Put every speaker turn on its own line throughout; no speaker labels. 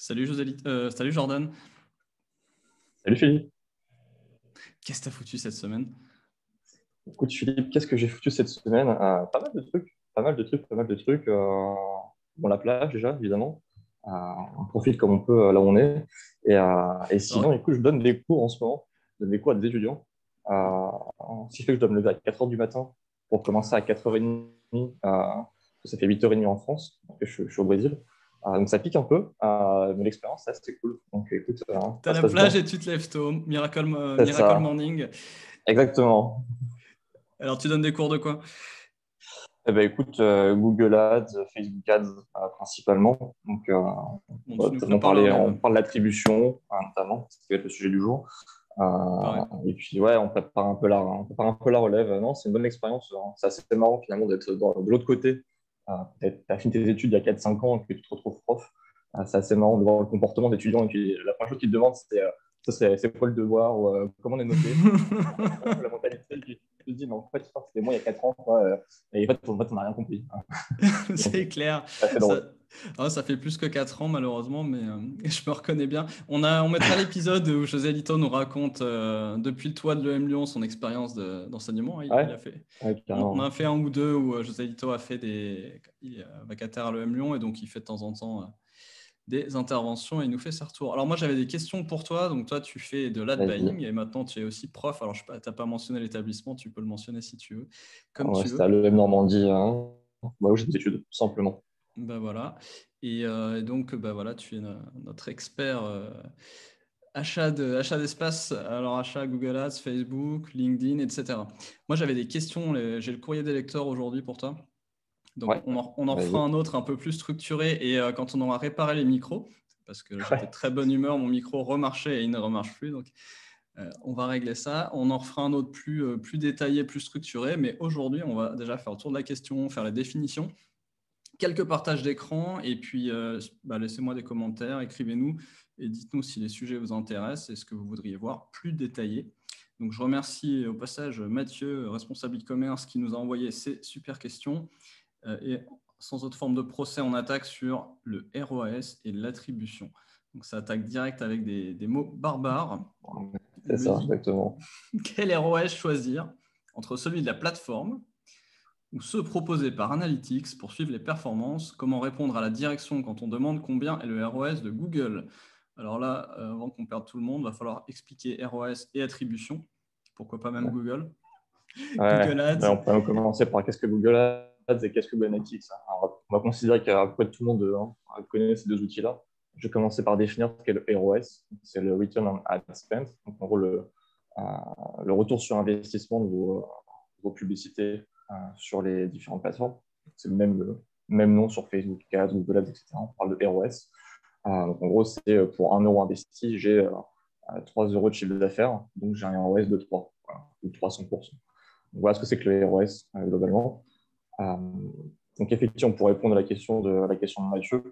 Salut Jordan.
Salut Philippe.
Qu'est-ce que t'as foutu cette semaine?
Écoute Philippe, qu'est-ce que j'ai foutu cette semaine? Pas mal de trucs, pas mal de trucs, pas mal de trucs. Bon, la plage déjà, évidemment. On profite comme on peut là où on est. Et sinon,
Alors,
écoute, je donne des cours en ce moment. Je donne des cours à des étudiants. Euh, Ce qui fait que je dois me lever à 4 heures du matin pour commencer à 4h30. Ça fait 8h30 en France, parce que je suis au Brésil. Donc ça pique un peu, mais l'expérience, ça, c'est cool. Donc écoute,
t'as
ça se
la
passe
plage
bien.
et tu te lèves tôt.
C'est
Miracle
ça,
Morning.
exactement.
Alors, tu donnes des cours de quoi?
Eh ben, écoute, Google Ads, Facebook Ads principalement. Donc,
Bon,
on va
tu nous
notamment
prépares la
parler,
relève.
on parle d'attribution, notamment, ce qui va être le sujet du jour.
Pareil.
Et puis, ouais, on prépare un peu la relève. Non, c'est une bonne expérience, hein. C'est assez marrant finalement d'être de l'autre côté. Tu as fini tes études il y a 4 5 ans et que tu te retrouves prof. C'est assez marrant de voir le comportement d'étudiants. Et puis, la première chose qu'ils te demandent, c'est quoi le devoir ou comment on est noté. C'est un peu la mentalité qui te dit, mais en fait, c'était moi il y a 4 ans, quoi, et en fait, on n'a rien compris. Donc,
C'est clair.
c'est assez
Ça...
drôle.
ça fait plus que 4 ans, malheureusement, mais je me reconnais bien. On mettra l'épisode où José Lito nous raconte depuis le toit de l'EM Lyon son expérience d'enseignement. Il
Ouais,
a fait...
ouais,
On a
carrément.
fait un ou deux où José Lito a fait il est vacataire à l'EM Lyon et donc il fait de temps en temps des interventions et il nous fait ses retours. Alors moi, j'avais des questions pour toi. Donc toi, tu fais de l'ad
Vas-y.
buying et maintenant tu es aussi prof. Alors, tu n'as pas mentionné l'établissement, tu peux le mentionner si tu veux, comme
Ouais,
tu
c'était
veux.
à l'EM Normandie, hein. Bah, où j'ai des études, tout simplement.
Ben voilà. Et donc, ben voilà, tu es notre expert achat d'espace. Alors, achat Google Ads, Facebook, LinkedIn, etc. Moi, j'avais des questions. J'ai le courrier des lecteurs aujourd'hui pour toi. Donc,
Ouais,
on en refera
vas-y.
un autre un peu plus structuré. Et quand on aura réparé les micros, parce que j'étais de
Ouais,
très bonne humeur, mon micro remarchait et il ne remarche plus. Donc, on va régler ça. On en refera un autre plus détaillé, plus structuré. Mais aujourd'hui, on va déjà faire le tour de la question, faire les définitions, quelques partages d'écran. Et puis, laissez-moi des commentaires, écrivez-nous et dites-nous si les sujets vous intéressent et ce que vous voudriez voir plus détaillé. Donc, je remercie au passage Mathieu, responsable e-commerce, qui nous a envoyé ces super questions. Et sans autre forme de procès, on attaque sur le ROAS et l'attribution. Donc, ça attaque direct avec des mots barbares. Donc, il
c'est
me
ça,
dit
exactement.
quel ROAS choisir entre celui de la plateforme ou ceux proposés par Analytics pour suivre les performances. Comment répondre à la direction quand on demande combien est le ROAS de Google. Alors là, avant qu'on perde tout le monde, il va falloir expliquer ROAS et attribution. Pourquoi pas même
Ouais,
Google.
ouais.
Google
Ouais,
Ads.
on peut commencer par qu'est-ce que Google Ads et qu'est-ce que Google Analytics, hein. Alors, on va considérer qu'à peu près tout le monde connaît ces deux outils-là. Je vais commencer par définir ce qu'est le ROS. C'est le Return on Ad Spend. Donc, en gros, euh, le retour sur investissement de vos publicités sur les différentes plateformes. C'est le même nom sur Facebook Ads, Google Ads, etc. On parle de ROS. Donc en gros, c'est pour 1 € investi, j'ai 3 € de chiffre d'affaires, donc j'ai un ROS de 3, voilà, ou 300%. Donc voilà ce que c'est que le ROS globalement. Euh, donc effectivement, pour répondre à la question de Mathieu,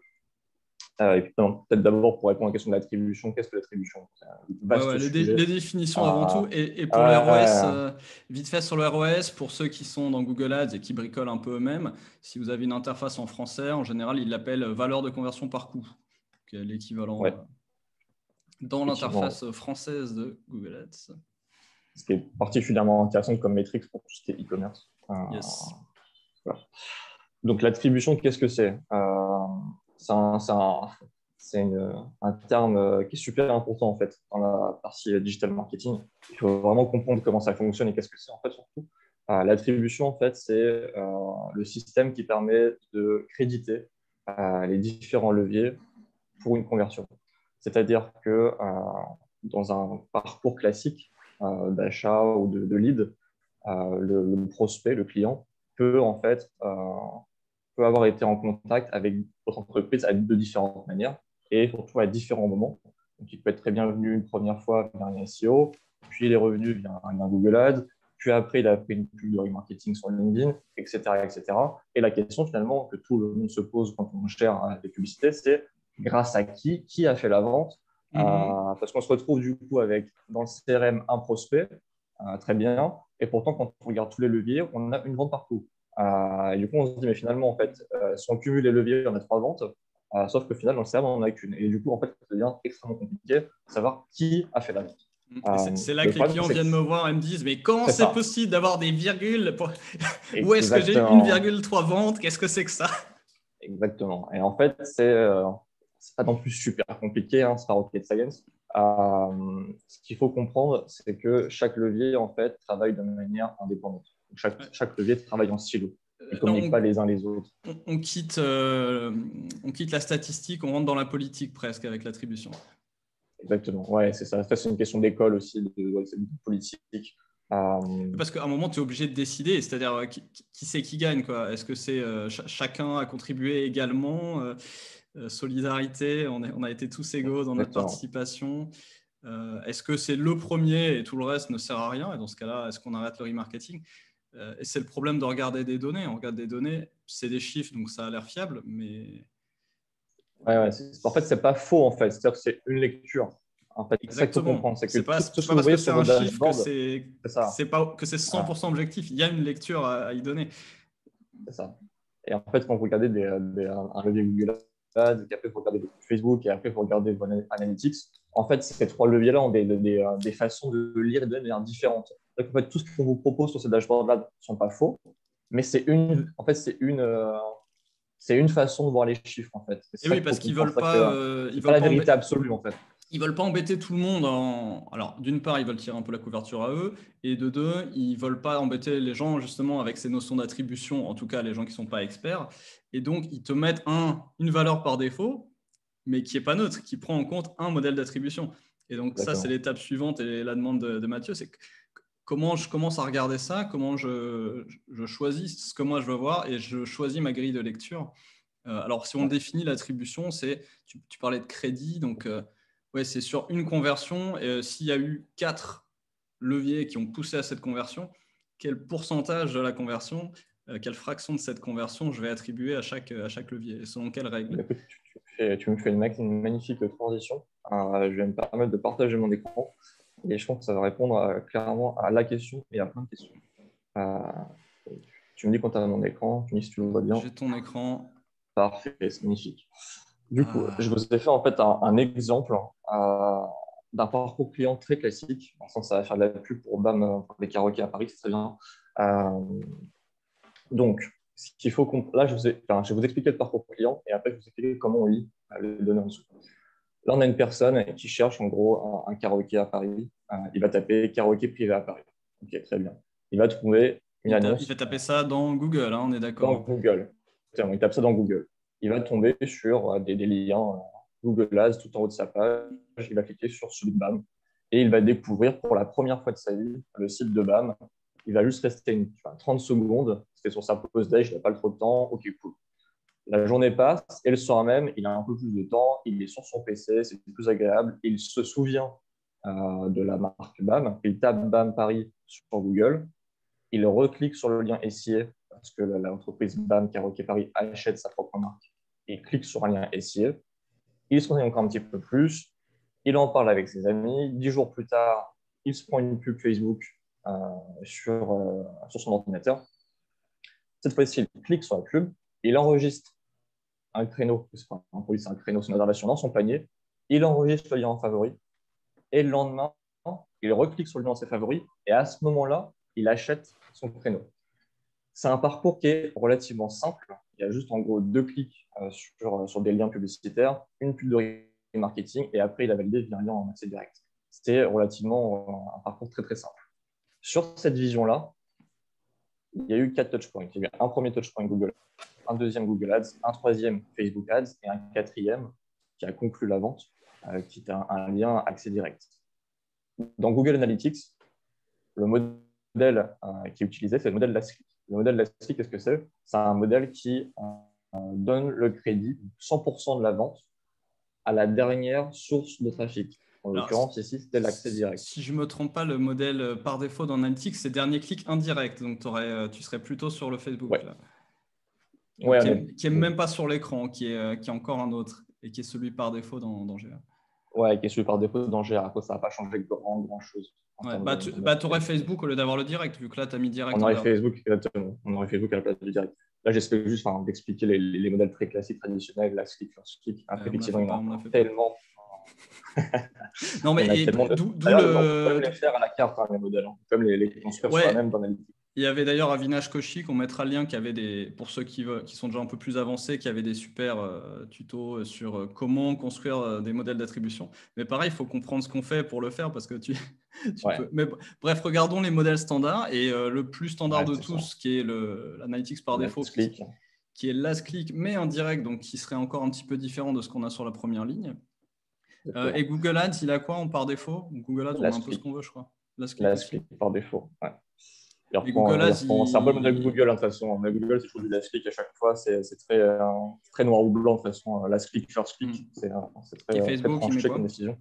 et puis peut-être d'abord pour répondre à la question de l'attribution, qu'est-ce que l'attribution? C'est un vaste
Ouais,
sujet.
les définitions avant
Euh,
tout. Et pour le ROS,
ouais,
vite fait sur le ROS, pour ceux qui sont dans Google Ads et qui bricolent un peu eux-mêmes, si vous avez une interface en français, en général, ils l'appellent valeur de conversion par coût, qui est l'équivalent
ouais,
dans
effectivement.
l'interface française de Google Ads.
Ce qui est particulièrement intéressant comme métrique pour tout ce qui est e-commerce.
Yes.
Voilà. Donc l'attribution, qu'est-ce que c'est? C'est un, c'est un- c'est un terme qui est super important en fait dans la partie digital marketing. Il faut vraiment comprendre comment ça fonctionne et qu'est-ce que c'est en fait surtout. L'attribution en fait, c'est le système qui permet de créditer les différents leviers pour une conversion. C'est-à-dire que dans un parcours classique d'achat ou de lead, le prospect, le client, peut en fait peut avoir été en contact avec votre entreprise de différentes manières et surtout à différents moments. Donc, il peut être très bien venu une première fois via un SEO, puis il est revenu via un Google Ads, puis après il a fait une pub de remarketing sur LinkedIn, etc., etc. Et la question finalement que tout le monde se pose quand on cherche des publicités, c'est grâce à qui a fait la vente,
Mhm.
parce qu'on se retrouve du coup avec dans le CRM un prospect, très bien, et pourtant quand on regarde tous les leviers, on a une vente partout. Et du coup, on se dit, mais finalement, en fait, si on cumule les leviers, on a 3 ventes. sauf qu'au final, dans le CRM, on n'en a qu'une. Et du coup, en fait, ça devient extrêmement compliqué de savoir qui a fait la vente.
C'est là que les clients viennent me voir et me disent, mais comment c'est possible d'avoir des virgules Où est-ce que j'ai 1,3 ventes? Qu'est-ce que c'est que ça?
Exactement. Et en fait, c'est pas non plus super compliqué, hein, c'est pas rocket science. Ce qu'il faut comprendre, c'est que chaque levier, en fait, travaille de manière indépendante. Chaque levier travaille en silo. Ils ne communiquent pas les uns les autres.
On quitte la statistique, on rentre dans la politique presque avec l'attribution.
Exactement, ouais, c'est ça. C'est une question d'école aussi, de politique.
Parce qu'à un moment, tu es obligé de décider, c'est-à-dire qui c'est qui gagne, quoi. Est-ce que c'est chacun a contribué également solidarité, on a été tous égaux dans notre participation. Est-ce que c'est le premier et tout le reste ne sert à rien? Et dans ce cas-là, est-ce qu'on arrête le remarketing? Et c'est le problème de regarder des données. On regarde des données, c'est des chiffres, donc ça a l'air fiable, mais…
Ouais, en fait, c'est pas faux, en fait. C'est-à-dire que c'est une lecture. En fait, c'est ça qu'il faut comprendre.
C'est pas parce que c'est un chiffre que c'est 100% objectif. Il y a une lecture à y donner.
C'est ça. Et en fait, quand vous regardez un levier Google Ads, et après vous regardez Facebook, et après vous regardez vos Analytics, en fait, ces trois leviers-là ont des façons de lire et de manière différentes. Donc, en fait, tout ce qu'on vous propose sur ces dashboards-là ne sont pas faux, mais c'est une façon de voir les chiffres, en fait.
Et oui, parce qu'ils veulent pas…
c'est pas la vérité absolue, en fait.
Ils veulent pas embêter tout le monde. Alors, d'une part, ils veulent tirer un peu la couverture à eux, et de deux, ils veulent pas embêter les gens justement avec ces notions d'attribution, en tout cas les gens qui sont pas experts. Et donc, ils te mettent une valeur par défaut, mais qui est pas neutre, qui prend en compte un modèle d'attribution. Et donc, ça, c'est l'étape suivante et la demande de Mathieu, c'est comment je commence à regarder ça, comment je choisis ce que moi je veux voir et je choisis ma grille de lecture. Alors, si on définit l'attribution, c'est, tu parlais de crédit, donc ouais, c'est sur une conversion. S'il y a eu 4 leviers qui ont poussé à cette conversion, quel pourcentage de la conversion, quelle fraction de cette conversion je vais attribuer à chaque levier et selon quelles règles?
Tu me fais une magnifique transition. Je vais me permettre de partager mon écran et je pense que ça va répondre clairement à la question et à plein de questions. Tu me dis quand tu as mon écran, tu me dis si tu le vois bien.
J'ai ton écran.
Parfait, c'est magnifique. Du coup, je vous ai fait en fait un exemple d'un parcours client très classique. En sens, ça va faire de la pub pour BAM, pour les karaokés à Paris, c'est très bien. Donc, ce qu'il faut là, je vais vous expliquer le parcours client et après, je vais vous expliquer comment on lit les données en dessous. Là, on a une personne qui cherche en gros un karaoké à Paris. Il va taper karaoké privé à Paris. Ok, très bien. Il va trouver une annonce.
Il va taper ça dans Google, hein, on est d'accord.
Dans Google. Il tape ça dans Google. Il va tomber sur des liens Google Ads tout en haut de sa page. Il va cliquer sur celui de BAM et il va découvrir pour la première fois de sa vie le site de BAM. Il va juste rester 30 secondes. C'était sur sa pause déj, il n'a pas trop de temps. Ok, cool. La journée passe et le soir même, il a un peu plus de temps. Il est sur son PC, c'est plus agréable. Il se souvient de la marque BAM. Il tape BAM Paris sur Google. Il reclique sur le lien SIA parce que l'entreprise BAM Karaoké Paris achète sa propre marque. Il clique sur un lien SIA. Il se renseigne encore un petit peu plus. Il en parle avec ses amis. 10 jours plus tard, il se prend une pub Facebook sur son ordinateur. Cette fois-ci, il clique sur la pub. Il enregistre un créneau. C'est pas un produit, c'est un créneau, c'est une réservation dans son panier. Il enregistre le lien en favori. Et le lendemain, il reclique sur le lien dans ses favoris. Et à ce moment-là, il achète son créneau. C'est un parcours qui est relativement simple. Il y a juste en gros 2 clics sur des liens publicitaires, une pub de remarketing et après il a validé via un lien en accès direct. C'était relativement un parcours très très simple. Sur cette vision-là, il y a eu 4 touchpoints. Il y a eu un premier touchpoint Google, un deuxième Google Ads, un troisième Facebook Ads et un quatrième qui a conclu la vente, qui est un lien accès direct. Dans Google Analytics, le modèle qui est utilisé, c'est le modèle Last Click. Le modèle Last Click, qu'est-ce que c'est? C'est un modèle qui donne le crédit, 100% de la vente, à la dernière source de trafic. En l'occurrence, ici, c'était l'accès direct.
Si je ne me trompe pas, le modèle par défaut dans Analytics, c'est dernier clic indirect. Donc, tu serais plutôt sur le Facebook.
Ouais.
Là. Qui n'est même pas sur l'écran, qui est encore un autre et qui est celui par défaut dans GA.
Ouais, qui est celui par défaut dans GA. Après, ça n'a pas changé grand-chose.
Tu aurais Facebook au lieu d'avoir le direct, vu que là, tu as mis direct.
On aurait Facebook, exactement. On aurait Facebook à la place du direct. là, j'espère juste d'expliquer les modèles très classiques, traditionnels, last click, first click. Après, effectivement, il y en a tellement.
Non,
Il y en a
mais
tellement de.
d'où
D'ailleurs, on peut même les faire à la carte, les modèles. On peut même les construire soi-même dans l'analytique.
Il y avait d'ailleurs Avinash Koshi, qu'on mettra le lien, qui avait pour ceux qui sont déjà un peu plus avancés, qui avait des super tutos sur comment construire des modèles d'attribution. Mais pareil, il faut comprendre ce qu'on fait pour le faire, parce que tu peux. Mais bref, regardons les modèles standards, et le plus standard de tous, qui est l'analytics par défaut, qui est last click, mais indirect, donc qui serait encore un petit peu différent de ce qu'on a sur la première ligne. Et Google Ads, il a quoi par défaut? Google Ads, on a un peu ce qu'on veut, je crois.
Last click par défaut, ouais.
Google Ads,
c'est un peu le modèle Google, de toute façon. Mais Google, c'est toujours du last click à chaque fois. C'est très noir ou blanc, de toute façon. Last click, first click, c'est très tranché comme décision.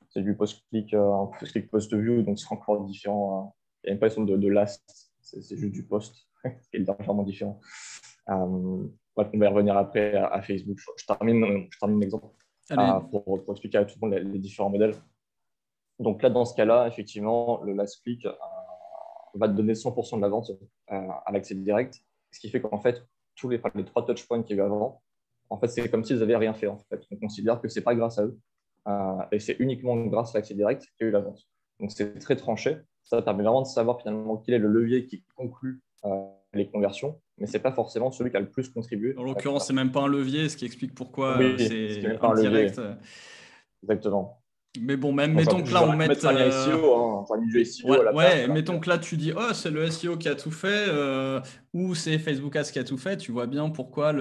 C'est du post-click, post-click post-view, donc c'est encore différent. Il n'y a même pas une sorte de last, c'est juste du post, qui est légèrement différent. On va y revenir après à Facebook. Je termine l'exemple pour expliquer à tout le monde les différents modèles. Donc là, dans ce cas-là, effectivement, le last click va te donner 100% de la vente à l'accès direct, ce qui fait qu'en fait, les 3 touchpoints qu'il y a eu avant, en fait, c'est comme s'ils n'avaient rien fait. En fait. On considère que ce n'est pas grâce à eux, et c'est uniquement grâce à l'accès direct qu'il y a eu la vente. Donc, c'est très tranché. Ça permet vraiment de savoir finalement quel est le levier qui conclut les conversions, mais ce n'est pas forcément celui qui a le plus contribué.
En l'occurrence, ce n'est même pas un levier, ce qui explique pourquoi c'est
indirect. Exactement.
Mais bon, même mettons que là on met
un SEO, du SEO à la place.
Mettons que là tu dis c'est le SEO qui a tout fait ou c'est Facebook Ads qui a tout fait, tu vois bien pourquoi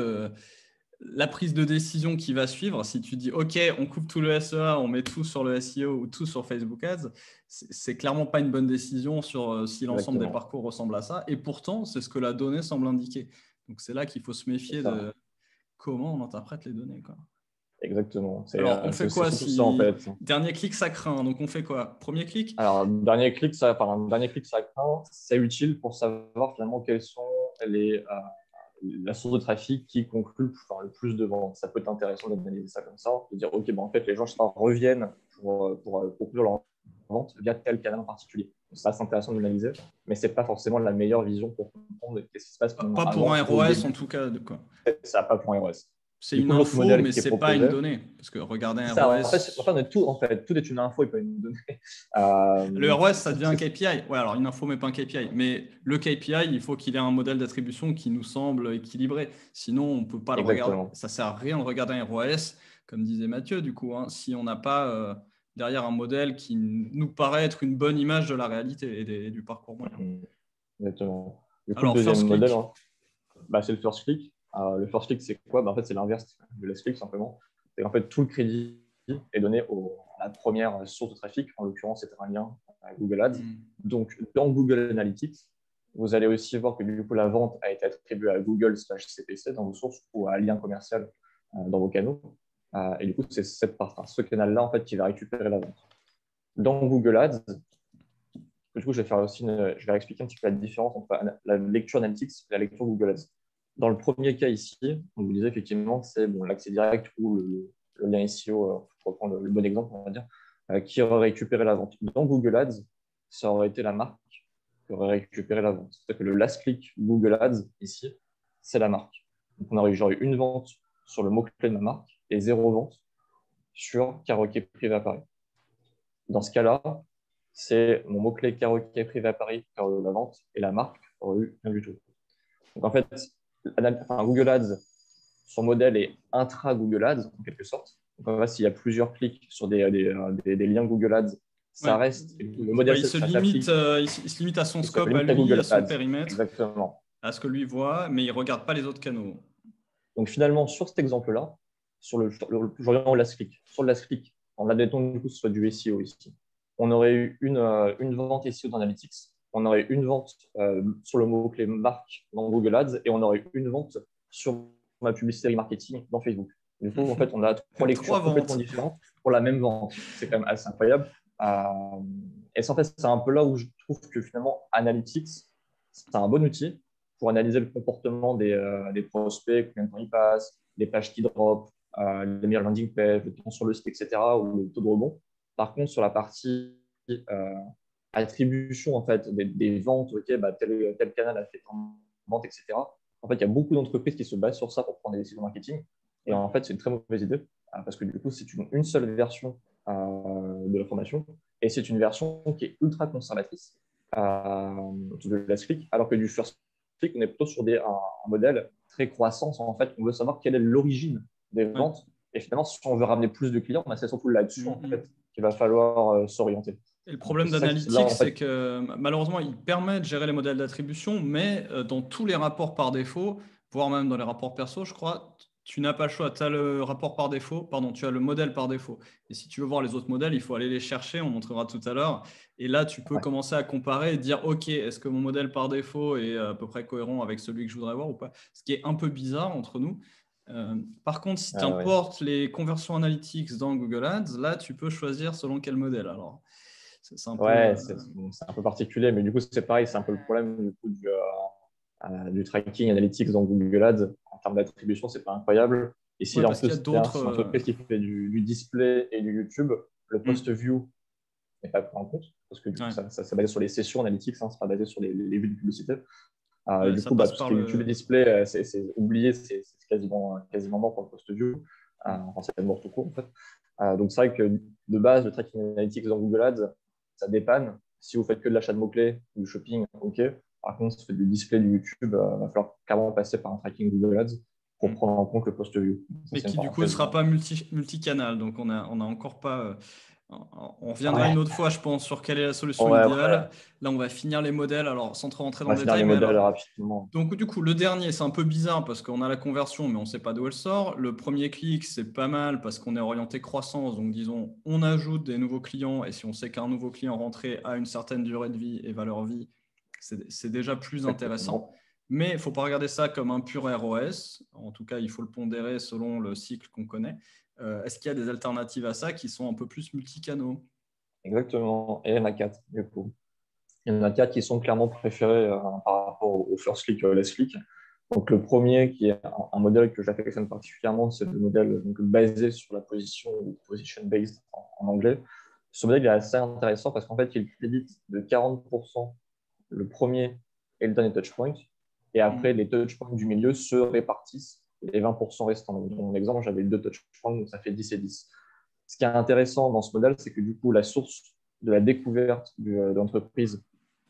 la prise de décision qui va suivre, si tu dis OK, on coupe tout le SEA, on met tout sur le SEO ou tout sur Facebook Ads, c'est clairement pas une bonne décision sur si l'ensemble des parcours ressemble à ça, et pourtant c'est ce que la donnée semble indiquer. Donc c'est là qu'il faut se méfier de comment on interprète les données, quoi.
Exactement.
Alors, on fait quoi si
ça, en fait.
Dernier clic, ça craint. Donc, on fait quoi? Premier clic?
Alors, dernier clic, ça craint. C'est utile pour savoir finalement quelles sont la source de trafic qui conclut le plus de ventes. Ça peut être intéressant d'analyser ça comme ça, de dire, OK, en fait, les gens reviennent pour conclure leur vente via tel canal en particulier. Ça, c'est intéressant de l'analyser, mais ce n'est pas forcément la meilleure vision pour comprendre ce qui se passe.
Pas pour un ROS, en tout cas.
Ça, pas pour un ROS.
C'est une info, mais ce n'est pas une donnée. Parce que regarder un ROS…
tout est une info et pas une donnée.
Le ROS, ça devient un KPI. Ouais, alors une info, mais pas un KPI. Mais le KPI, il faut qu'il ait un modèle d'attribution qui nous semble équilibré. Sinon, on ne peut pas le regarder. Ça ne sert à rien de regarder un ROS, comme disait Mathieu, du coup, si on n'a pas derrière un modèle qui nous paraît être une bonne image de la réalité et du parcours moyen.
Exactement. Du coup, le deuxième modèle, c'est le first click. Le first click, c'est quoi? En fait, c'est l'inverse du last click, simplement. C'est en fait tout le crédit est donné à la première source de trafic. En l'occurrence, c'est un lien à Google Ads. Donc, dans Google Analytics, vous allez aussi voir que du coup, la vente a été attribuée à Google/CPC dans vos sources ou à un lien commercial dans vos canaux. Et du coup, c'est ce canal-là en fait, qui va récupérer la vente. Dans Google Ads, du coup, je vais expliquer un petit peu la différence entre la lecture Analytics et la lecture Google Ads. Dans le premier cas ici, on vous disait effectivement que c'est l'accès direct ou le lien SEO, pour reprendre le bon exemple, on va dire, qui aurait récupéré la vente. Dans Google Ads, ça aurait été la marque qui aurait récupéré la vente. C'est-à-dire que le last click Google Ads ici, c'est la marque. Donc on aurait eu une vente sur le mot-clé de ma marque et 0 vente sur karaoké privé à Paris. Dans ce cas-là, c'est mon mot-clé karaoké privé à Paris qui aurait eu la vente et la marque aurait eu rien du tout. Donc en fait, Google Ads, son modèle est intra-Google Ads, en quelque sorte. Donc, s'il y a plusieurs clics sur des liens Google Ads, ça reste… Le modèle,
il se limite à son scope, à lui, à son périmètre,
exactement,
à ce que lui voit, mais il ne regarde pas les autres canaux.
Donc, finalement, sur cet exemple-là, je reviens au last click. Sur le last click, en admettant du coup que ce soit du SEO ici, on aurait eu une vente SEO dans Analytics, on aurait une vente sur le mot-clé marque dans Google Ads et on aurait une vente sur ma publicité marketing dans Facebook. Du coup, en fait, on a 3 lectures complètement différentes pour la même vente. C'est quand même assez incroyable. Et ça, en fait, c'est un peu là où je trouve que finalement, Analytics, c'est un bon outil pour analyser le comportement des prospects, combien de temps ils passent, les pages qui drop, les meilleures landing pages, le temps sur le site, etc., ou le taux de rebond. Par contre, sur la partie attribution en fait, des ventes, tel canal a fait tant de ventes, etc., En fait, il y a beaucoup d'entreprises qui se basent sur ça pour prendre des décisions marketing. Et en fait, c'est une très mauvaise idée parce que du coup, c'est une seule version de la formation et c'est une version qui est ultra conservatrice de last click, alors que du first click, on est plutôt sur un modèle très croissant. En fait, on veut savoir quelle est l'origine des
Ouais.
ventes. Et finalement, si on veut ramener plus de clients, c'est surtout là-dessus en
Mhm.
fait, qu'il va falloir s'orienter.
Et le
Donc,
problème
c'est ça là,
d'Analytics,
en
c'est
fait,
que malheureusement, il permet de gérer les modèles d'attribution, mais dans tous les rapports par défaut, voire même dans les rapports perso, je crois, tu n'as pas le choix. Tu as le rapport par défaut, pardon, tu as le modèle par défaut. Et si tu veux voir les autres modèles, il faut aller les chercher, on montrera tout à l'heure. Et là, tu peux
ouais.
commencer à comparer et dire, OK, est-ce que mon modèle par défaut est à peu près cohérent avec celui que je voudrais voir ou pas? Ce qui est un peu bizarre entre nous. Par contre, si tu
Ouais.
importes les conversions analytics dans Google Ads, là, tu peux choisir selon quel modèle. Alors, c'est un peu.
Ouais, c'est un peu particulier, mais du coup, c'est pareil, c'est un peu le problème du coup du tracking analytics dans Google Ads. En termes d'attribution, c'est pas incroyable. Et si
Ouais,
en
parce qu'il y a
plus,
d'autres.
c'est une entreprise qui fait du display et du YouTube, le post
Hmm,
view n'est pas pris en compte, parce que du coup,
ouais.
ça basé sur les sessions analytics, c'est pas basé sur les vues de publicité. Et
Ouais,
du
ça
coup,
passe
tout ce
par
qui est YouTube et
le.
display, c'est oublié, c'est quasiment mort pour le post view.
Hmm.
Enfin, c'est mort tout court, en fait. Donc, c'est vrai que de base, le tracking analytics dans Google Ads, ça dépanne. Si vous faites que de l'achat de mots-clés ou du shopping, OK. Par contre, si vous faites du display du YouTube, il va falloir carrément passer par un tracking Google Ads pour
Hmm.
prendre en compte le post view. Ça,
Mais
c'est une
qui du coup ne
parenthèse.
sera pas multicanal. Donc on a encore pas. On reviendra une
Ouais,
autre fois, je pense, sur quelle est la solution
ouais,
idéale.
ouais.
Là, on va finir les modèles, alors sans trop rentrer
On
dans
va
le
finir
détail,
les
mais
modèles
alors.
rapidement.
Donc, du coup, le dernier, c'est un peu bizarre parce qu'on a la conversion, mais on ne sait pas d'où elle sort. Le premier clic, c'est pas mal parce qu'on est orienté croissance. Donc, disons, on ajoute des nouveaux clients et si on sait qu'un nouveau client rentré a une certaine durée de vie et valeur vie, c'est déjà plus intéressant.
Exactement.
Mais il ne faut pas regarder ça comme un pur ROS. En tout cas, il faut le pondérer selon le cycle qu'on connaît. Est-ce qu'il y a des alternatives à ça qui sont un peu plus multicanaux?
Exactement. Et il y en a quatre, du coup. Il y en a quatre qui sont clairement préférés par rapport au first click, last click. Donc, le premier, qui est un modèle que j'affectionne particulièrement, c'est le modèle donc, basé sur la position, ou position based en anglais. Ce modèle est assez intéressant parce qu'en fait, il crédite de 40% le premier et le dernier touchpoint. Et après, les touchpoints du milieu se répartissent les 20% restants. Dans mon exemple, j'avais deux touchpoints, donc ça fait 10 et 10. Ce qui est intéressant dans ce modèle, c'est que du coup, la source de la découverte de l'entreprise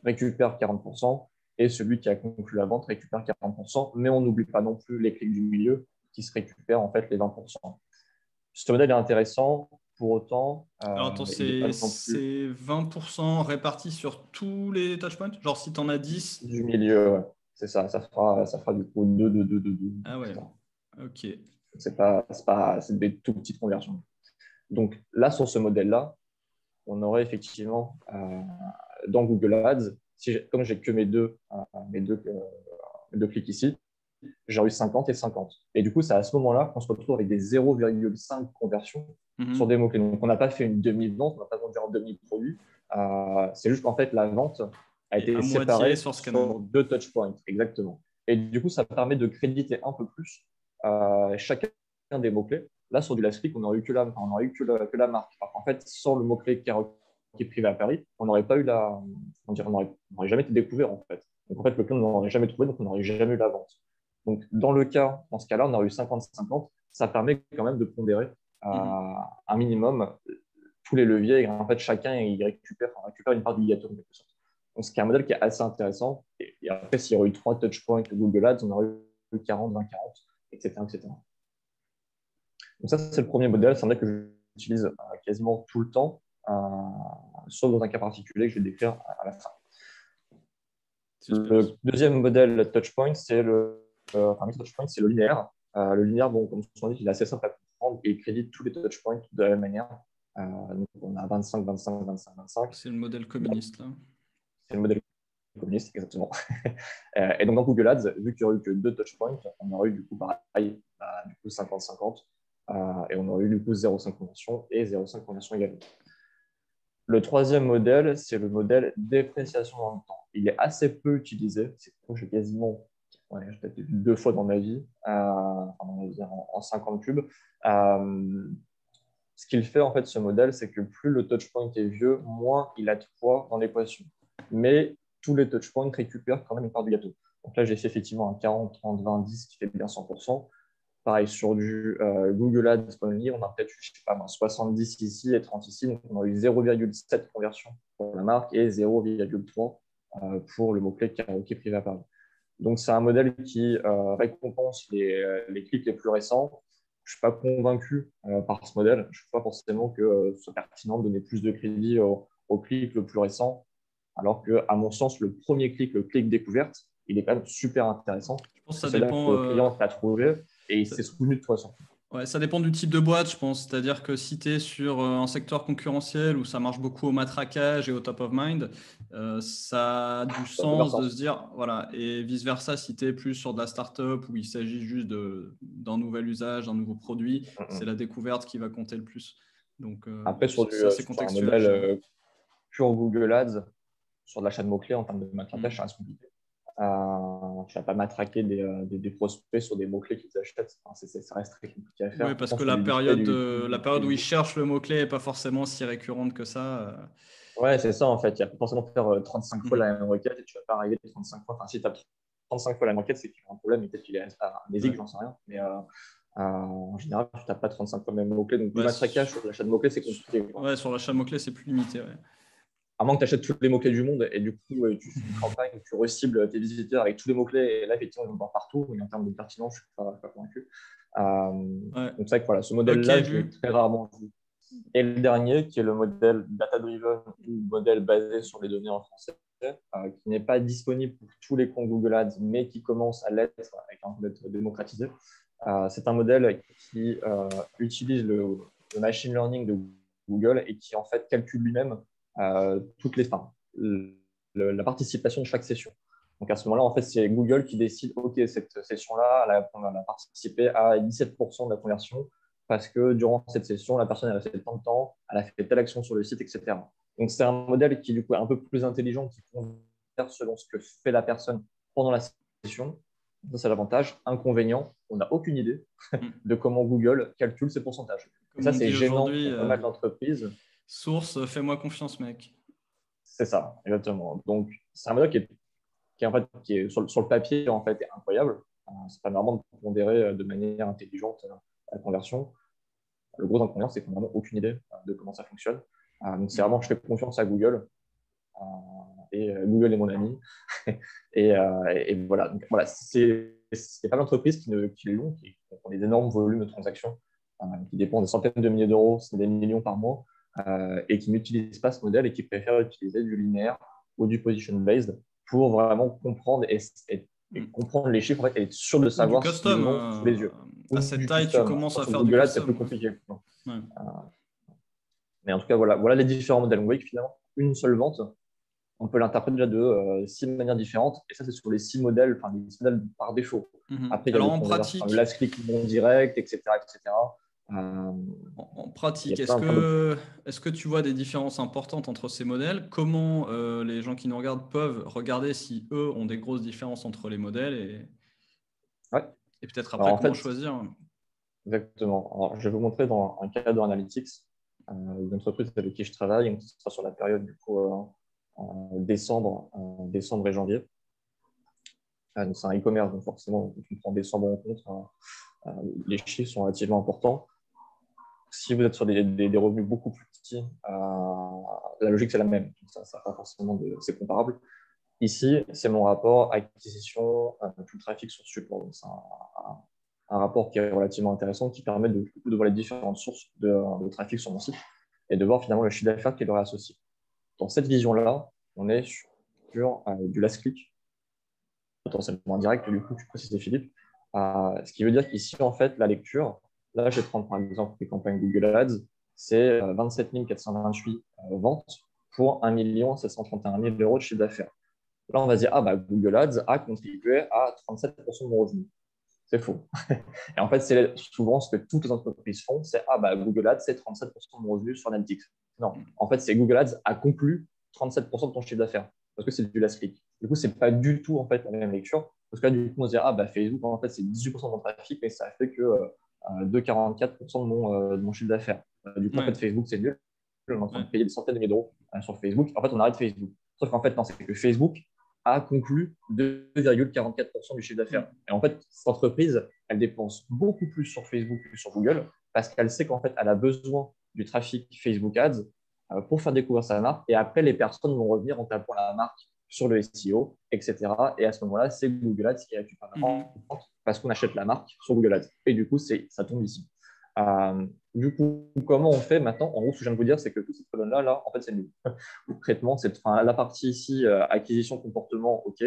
récupère 40% et celui qui a conclu la vente récupère 40%, mais on n'oublie pas non plus les clics du milieu qui se récupèrent en fait les 20%. Ce modèle est intéressant, pour autant,
Alors attends,
il n'est pas
c'est
non plus
20% répartis sur tous les touchpoints? Genre si tu en as 10.
du milieu. Ouais. C'est ça, ça fera du coup 2, 2, 2, 2, 2,
Ah ouais,
etc.
ok.
C'est des tout petites conversions. Donc là, sur ce modèle-là, on aurait effectivement dans Google Ads, comme j'ai que mes deux clics ici, j'ai eu 50 et 50. Et du coup, c'est à ce moment-là qu'on se retrouve avec des 0,5 conversions sur
Mhm.
des mots-clés. Donc, on n'a pas fait une demi-vente, on n'a pas vendu un demi-produit. C'est juste qu'en fait, la vente a
Et
été
à moitié
séparée
sur ce canal.
sur deux touchpoints. Exactement. Et du coup, ça permet de créditer un peu plus chacun des mots-clés. Là, sur du last click, on n'aurait eu on aurait eu que la marque. Alors, en fait, sans le mot-clé qui est privé à Paris, on n'aurait pas eu on n'aurait jamais été découvert, en fait. Donc, en fait, le client n'aurait jamais trouvé, donc on n'aurait jamais eu la vente. Donc, dans ce cas-là, on aurait eu 50-50. Ça permet quand même de pondérer
Mhm.
un minimum tous les leviers. Et en fait, chacun récupère une part du gâteau, en quelque sorte. Donc, c'est un modèle qui est assez intéressant. Et après, s'il y aurait eu 3 touchpoints de Google Ads, on aurait eu 40, 20, 40, etc., etc. Donc, ça, c'est le premier modèle. C'est un modèle que j'utilise quasiment tout le temps, sauf dans un cas particulier que je vais décrire à la fin.
Suspense.
Le deuxième modèle touchpoint, c'est le linéaire. Le linéaire, bon, comme on dit, il est assez simple à comprendre et il crédite tous les touchpoints de la même manière. Donc on a 25, 25, 25, 25.
C'est le modèle
Bon,
communiste là.
c'est le modèle communiste, exactement. Et donc dans Google Ads, vu qu'il n'y aurait eu que deux touchpoints, on aurait eu du coup pareil, du coup 50-50. Et on aurait eu du coup 0,5 conversion et 0,5 conversion également. Le troisième modèle, c'est le modèle dépréciation dans le temps. Il est assez peu utilisé. C'est que j'ai quasiment j'ai peut-être vu deux fois dans ma vie, en 50 cubes. Ce qu'il fait, en fait, ce modèle, c'est que plus le touchpoint est vieux, moins il a de poids dans l'équation. Mais tous les touchpoints récupèrent quand même une part du gâteau. Donc là, j'ai fait effectivement un 40, 30, 20, 10 qui fait bien 100%. Pareil, sur du Google Ads only, on a peut-être eu, je sais pas, 70 ici et 30 ici. Donc, on a eu 0,7 conversion pour la marque et 0,3 pour le mot-clé karaoké privé à Paris. Donc, c'est un modèle qui récompense les clics les plus récents. Je ne suis pas convaincu par ce modèle. Je ne suis pas forcément que ce soit pertinent de donner plus de crédit au clic le plus récent, alors qu'à mon sens, le premier clic, le clic découverte, il est quand même super intéressant.
Je pense que ça
C'est là que
dépend.
le client t'a trouvé et il s'est souvenu de toi.
Ouais, ça dépend du type de boîte, je pense. C'est-à-dire que si tu es sur un secteur concurrentiel où ça marche beaucoup au matraquage et au top of mind, ça a du
Ça peut faire
sens de se
sens.
dire, voilà, et vice-versa, si tu es plus sur de la startup où il s'agit juste d'un nouvel usage, d'un nouveau produit, c'est la découverte qui va compter le plus. Donc,
Après,
c'est assez
sur un
contextuel,
modèle
je dirais.
pur Google Ads, sur de l'achat de mots-clés en termes de matraquage,
Mm.
ça reste compliqué. Tu ne vas pas matraquer des prospects sur des mots-clés qu'ils achètent. Enfin, ça reste très compliqué à
Oui,
faire.
parce
Autant
que
sur du display, du
la
YouTube et
période où ils
du...
cherchent le mot-clé n'est pas forcément si récurrente que ça.
Ouais, c'est ça en fait. Il y a pas forcément faire 35 fois
Mhm.
la même requête et tu ne vas pas arriver 35 fois. Enfin, si tu as 35 fois la même requête, c'est qu'il y a un problème et peut-être qu'il est amnésique,
Ouais.
j'en sais rien. Mais en général, tu n'as pas 35 fois le même mot-clé. Donc, du
Ouais,
matraquage sur l'achat de mots-clés, c'est compliqué, quoi.
ouais, sur l'achat de mots-clés, c'est plus limité. Ouais.
À moins que tu achètes tous les mots-clés du monde et du coup, tu fais une campagne, tu recibles tes visiteurs avec tous les mots-clés et là, effectivement, ils vont voir partout. Mais en termes de pertinence, je ne suis pas convaincu.
Ouais.
Donc, c'est vrai que voilà, ce
Ok,
modèle-là, je l'ai
vu.
très rarement vu. Et le dernier, qui est le modèle data-driven ou modèle basé sur les données en français, qui n'est pas disponible pour tous les comptes Google Ads, mais qui commence à l'être avec un peu d'être démocratisé. C'est un modèle qui utilise le machine learning de Google et qui en fait calcule lui-même toutes les la participation de chaque session. Donc à ce moment-là, en fait, c'est Google qui décide, OK, cette session-là, elle a participé à 17% de la conversion parce que durant cette session, la personne a fait tant de temps, elle a fait telle action sur le site, etc. Donc c'est un modèle qui du coup est un peu plus intelligent, qui converse selon ce que fait la personne pendant la session. Ça, c'est l'avantage. Inconvénient, on n'a aucune idée
Mm.
de comment Google calcule ces pourcentages. Et
Comme
ça,
on
c'est
dit
gênant
aujourd'hui,
pour pas mal d'entreprises.
source, fais-moi confiance, mec.
C'est ça, exactement. Donc, c'est un modèle en fait, qui est sur le papier en fait, est incroyable. C'est pas normal de pondérer de manière intelligente la conversion. Le gros inconvénient, c'est qu'on n'a vraiment aucune idée de comment ça fonctionne. Donc, c'est vraiment,
Mm.
je fais confiance à Google. Euh, et Google est mon ami. Et voilà. Donc, voilà, c'est pas l'entreprise qui l'ont, qui ont des énormes volumes de transactions, qui dépendent des centaines de milliers d'euros, c'est des millions par mois, et qui n'utilisent pas ce modèle et qui préfèrent utiliser du linéaire ou du position-based pour vraiment comprendre et
Mm.
comprendre les chiffres en fait, et être sûr de
Ou du
savoir ce qu'ils
custom.
ont sous les yeux. Ou
À cette
du
taille, tu
custom.
commences à
Sur
faire du
Google Ads, c'est plus
custom. Ouais.
compliqué.
Ouais.
Mais en tout cas, voilà les différents modèles. On voit que finalement, une seule vente, on peut l'interpréter déjà de 6 manières différentes. Et ça, c'est sur les 6 modèles, enfin les 6 modèles par défaut.
Mhm.
Après, il y a
Alors
le
en
conversion, le
pratique,
last click non direct, etc. etc. Euh,
en
il y a
pratique,
plein d'autres.
est-ce que tu vois des différences importantes entre ces modèles? Comment les gens qui nous regardent peuvent regarder si eux ont des grosses différences entre les modèles
Ouais.
et peut-être
Alors,
après
en
comment
fait,
choisir?
exactement. Alors, je vais vous montrer dans un cadre analytics d'une entreprise avec qui je travaille. Donc, ce sera sur la période du coup, décembre et janvier. Donc, c'est un e-commerce, donc forcément, on prend décembre en compte. Les chiffres sont relativement importants. Si vous êtes sur des revenus beaucoup plus petits, la logique c'est la même. Ça pas forcément c'est comparable. Ici, c'est mon rapport acquisition, tout trafic sur support. Donc, c'est un rapport qui est relativement intéressant qui permet de voir les différentes sources de trafic sur mon site et de voir finalement le chiffre d'affaires qui leur est associé. Dans cette vision-là, on est sur du last click, potentiellement indirect, du coup, tu précises Philippe. Ce qui veut dire qu'ici, en fait, la lecture, là, je vais prendre par exemple les campagnes Google Ads, c'est 27 428 ventes pour 1 731 000 euros de chiffre d'affaires. Là, on va se dire, ah bah, Google Ads a contribué à 37% de mon revenu. C'est faux. Et en fait, c'est souvent ce que toutes les entreprises font, c'est, ah bah, Google Ads, c'est 37% de mon revenu sur Analytics. Non, en fait, c'est Google Ads a conclu 37% de ton chiffre d'affaires parce que c'est du last click. Du coup, c'est pas du tout en fait la même lecture. Parce que là, du coup, on se dit, ah bah, Facebook, en fait, c'est 18% de mon trafic, mais ça a fait que 2,44% de mon chiffre d'affaires. Du coup, en
Ouais,
fait, Facebook, c'est nul. On est en train
ouais.
de payer des centaines de milliers d'euros sur Facebook. En fait, on arrête Facebook. Sauf qu'en fait, non, c'est que Facebook a conclu 2,44% du chiffre d'affaires. Et en fait, cette entreprise, elle dépense beaucoup plus sur Facebook que sur Google parce qu'elle sait qu'en fait, elle a besoin du trafic Facebook Ads pour faire découvrir sa marque. Et après, les personnes vont revenir en tapant la marque sur le SEO, etc. Et à ce moment-là, c'est Google Ads qui récupère la vente parce qu'on achète la marque sur Google Ads. Et du coup, ça tombe ici. Du coup, comment on fait maintenant? En gros, ce que je viens de vous dire, c'est que toute cette colonne-là, là, en fait, c'est nul. Concrètement, la partie ici, acquisition, comportement, OK.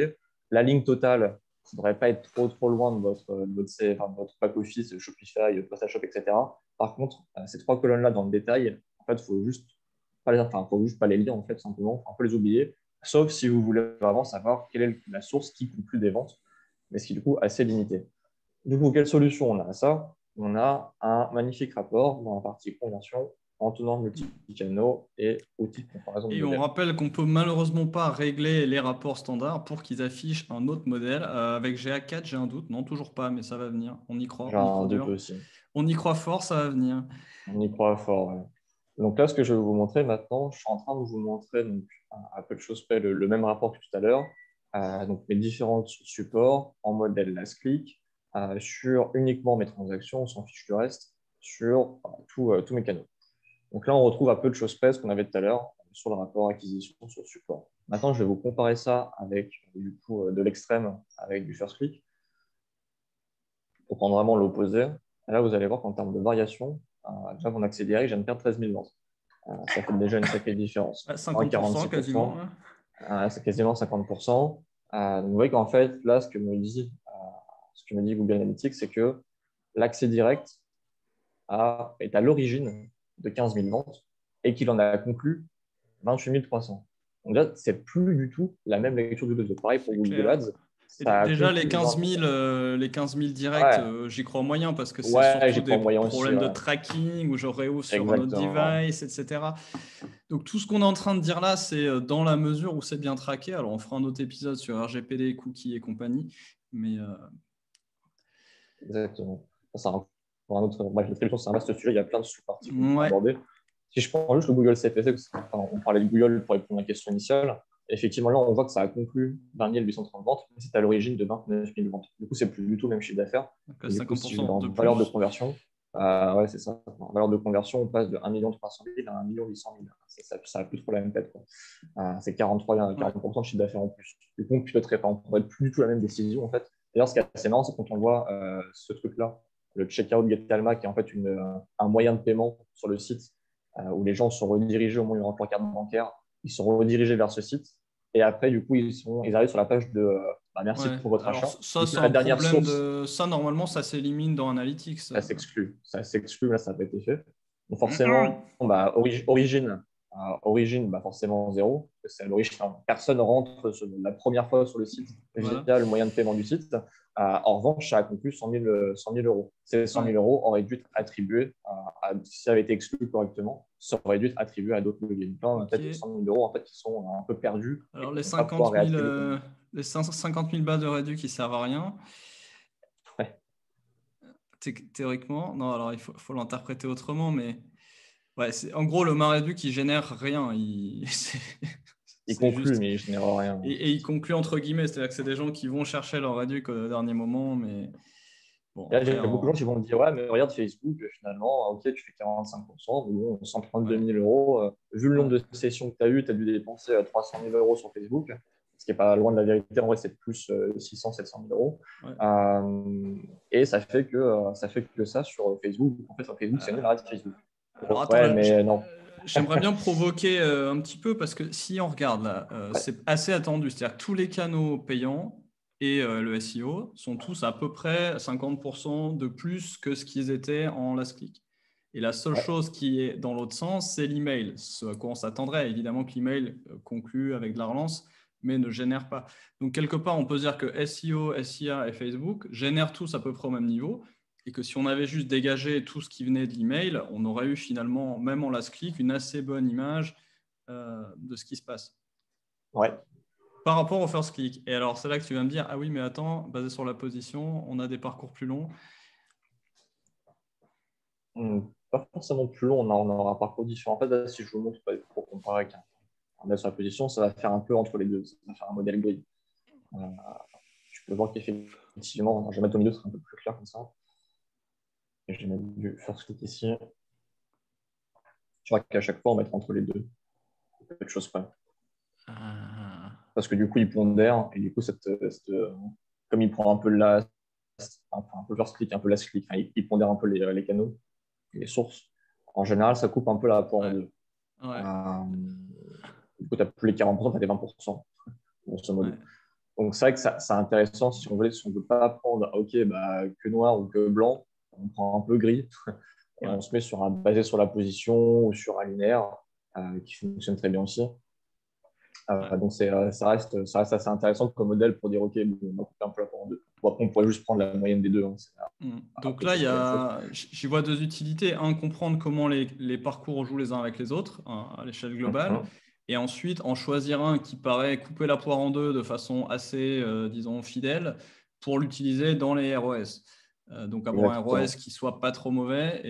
La ligne totale, ça ne devrait pas être trop loin de votre back-office, Shopify, PrestaShop, etc. Par contre, ces trois colonnes-là dans le détail, en fait, il faut juste faut juste pas les lire, en fait, simplement. On peut les oublier, sauf si vous voulez vraiment savoir quelle est la source qui conclut des ventes, mais ce qui est du coup assez limité. Du coup, quelle solution on a à ça? On a un magnifique rapport dans la partie conversion en tenant multi-canaux et outils de comparaison de
Et on
modèles.
rappelle qu'on peut malheureusement pas régler les rapports standards pour qu'ils affichent un autre modèle. Avec GA4, j'ai un doute. Non, toujours pas, mais ça va venir. On y croit,
J'ai
on y
un
croit
doute
dur.
aussi.
On y croit fort, ça va venir.
On y croit fort. Ouais. Donc là, ce que je vais vous montrer maintenant, je suis en train de vous montrer donc, à peu de choses près le même rapport que tout à l'heure. Donc mes différents supports en modèle last click, sur uniquement mes transactions, on s'en fiche du reste, sur tous mes canaux. Donc là, on retrouve à peu de choses près ce qu'on avait tout à l'heure sur le rapport acquisition sur support. Maintenant, je vais vous comparer ça avec du coup, de l'extrême avec du first click pour prendre vraiment l'opposé. Et là, vous allez voir qu'en termes de variation, déjà mon accès direct, je viens de perdre 13 000 ventes. Ça fait déjà une sacrée différence.
50% quasiment.
C'est quasiment 50%. Donc vous voyez qu'en fait, là, ce que me dit Google Analytics, c'est que l'accès direct est à l'origine de 15 000 ventes et qu'il en a conclu 28 300. Donc là, c'est plus du tout la même lecture du levier. Pareil pour Google
Clair.
Ads.
Et
Ça a
déjà, les
conclu
15
20...
000, les 15 000 directs,
Ouais,
j'y crois moyen parce que c'est
ouais,
surtout
j'y
des
crois moyen aussi.
problèmes de
Ouais.
tracking où je réouvre sur un autre
Exactement.
device, etc. Donc, tout ce qu'on est en train de dire là, c'est dans la mesure où c'est bien traqué. Alors, on fera un autre épisode sur RGPD, cookies et compagnie. Mais
Exactement. Ça, c'est pour un autre... Bref, l'attribution, c'est un vaste sujet. Il y a plein de sous-parties qu'on peut
ouais,
aborder. Si je prends juste le Google CPC, on parlait de Google pour répondre à la question initiale. Effectivement, là, on voit que ça a conclu 20 830 ventes, mais c'est à l'origine de 29 000 ventes. Du coup, c'est plus du tout le même chiffre d'affaires.
donc
Et du coup, si je vais
50%
en
de
valeur de
plus.
conversion, ouais, c'est ça. En valeur de conversion, on passe de 1 300 000 à 1 800 000. Ça n'a plus trop la même tête, quoi. C'est 40% de chiffre d'affaires en plus. Du coup, on piloterait pas, on ne prendrait plus du tout la même décision, en fait. D'ailleurs, ce qui est assez marrant, c'est quand on voit ce truc-là, le checkout Getalma, qui est en fait un moyen de paiement sur le site où les gens sont redirigés au moment où ils rentrent leur carte bancaire, ils sont redirigés vers ce site. Et après, du coup, ils arrivent sur la page de merci
Ouais.
pour votre
Alors,
achat.
ça,
Du coup,
c'est
la
un
dernière
problème
source,
de. Ça, normalement, ça s'élimine dans Analytics.
ça s'exclut. Ça s'exclut, là, ça n'a pas été fait. Donc, forcément, origine, forcément zéro. C'est à l'origine. Personne rentre la première fois sur le site
Voilà.
via le moyen de paiement du site. En revanche, ça a conclu 100 000 euros. Ces 100 000
Ouais.
euros auraient dû être attribués, si ça avait été exclu correctement, ça aurait dû être attribué à d'autres logins. Là, on a peut-être
Ok.
100 000 euros en fait, qui sont un peu perdus et
Alors,
qu'on ne va pas pouvoir réattribuer comme ça.
les 50 000 bases de réduit qui servent à rien,
Ouais.
théoriquement, non, alors faut l'interpréter autrement, mais ouais, en gros, le Maredu qui génère rien,
Il
c'est
conclut,
juste.
mais il ne génère rien.
Et il conclut entre guillemets, c'est-à-dire que c'est des gens qui vont chercher leur réduc au dernier moment, mais bon,
Et là,
après,
j'ai beaucoup de gens qui vont me dire, ouais, mais regarde Facebook, finalement, ok, tu fais 45%, mais bon, 132
ouais,
000 euros. Vu le nombre
ouais,
de sessions que tu as eues, tu as dû dépenser 300 000 euros sur Facebook, ce qui n'est pas loin de la vérité. En vrai, c'est plus 600, 700 000 euros.
ouais.
Et ça fait que ça sur Facebook. En fait, sur Facebook, c'est nul, arrête Facebook.
Alors attends,
Ouais, mais non.
j'aimerais bien provoquer un petit peu parce que si on regarde là,
Ouais,
c'est assez attendu, c'est-à-dire que tous les canaux payants et le SEO sont tous à peu près 50% de plus que ce qu'ils étaient en last click. Et la seule
ouais,
chose qui est dans l'autre sens, c'est l'email. Ce à quoi on s'attendrait, évidemment que l'email conclut avec de la relance, mais ne génère pas. Donc quelque part, on peut dire que SEO, SIA et Facebook génèrent tous à peu près au même niveau et que si on avait juste dégagé tout ce qui venait de l'email, on aurait eu finalement, même en last click, une assez bonne image de ce qui se passe
ouais.
par rapport au first click. Et alors, c'est là que tu vas me dire, ah oui, mais attends, basé sur la position, on a des parcours plus longs.
Pas forcément plus long, on aura un parcours différent. En fait, là, si je vous montre pour comparer avec un sur la position, ça va faire un peu entre les deux. Ça va faire un modèle gris. Tu peux voir qu'effectivement, je vais mettre au milieu, ce sera un peu plus clair comme ça. Et je vais mettre du first click ici. Tu vois qu'à chaque fois, on va être entre les deux. Peu de choses près. Parce que du coup, il pondère, et du coup, comme il prend un peu un peu first click, un peu last click, il pondère un peu les canaux, les sources. En général, ça coupe un peu la poire en deux.
Ouais.
Du coup, tu n'as plus les 40%, tu as les 20%, grosso modo.
Ouais.
Donc, c'est vrai que c'est intéressant si on ne veut pas prendre que noir ou que blanc, on prend un peu gris et on se met basé sur la position ou sur un linéaire qui fonctionne très bien aussi. Donc, ça reste assez intéressant comme modèle pour dire, OK, on va couper un peu la poire en deux. Bon, après, on pourrait juste prendre la moyenne des deux. Hein.
Donc là, j'y vois deux utilités. Un, comprendre comment les parcours jouent les uns avec les autres à l'échelle globale. Et ensuite, en choisir un qui paraît couper la poire en deux de façon assez, disons, fidèle pour l'utiliser dans les ROS. Donc avoir un ROS qui soit pas trop mauvais